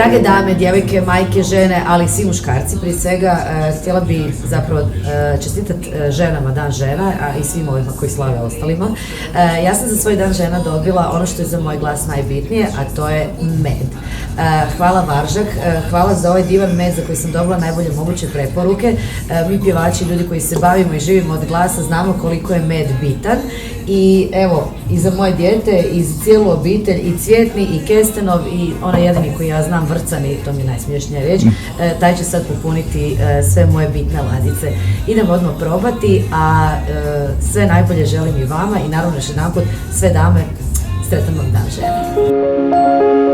Drage dame, djevojke, majke, žene, ali i svi muškarci, prije svega htjela bi zapravo čestitati ženama Dan žena, a i svim ovima koji slave ostalima. Ja sam za svoj Dan žena dobila ono što je za moj glas najbitnije, a to je med. Hvala Varžak, hvala za ovaj divan med za koji sam dobila najbolje moguće preporuke. Mi pjevači, ljudi koji se bavimo i živimo od glasa, znamo koliko je med bitan. I evo, i za moje dijete, i za cijelu obitelj, i Cvjetni, i Kestenov, i onaj jedini koji ja znam, Vrcani, to mi je najsmiješnija riječ, taj će sad popuniti sve moje bitne ladice. Idemo odmah probati, a sve najbolje želim i vama i naravno još jedanput sve dame, sretan vam Dan žena.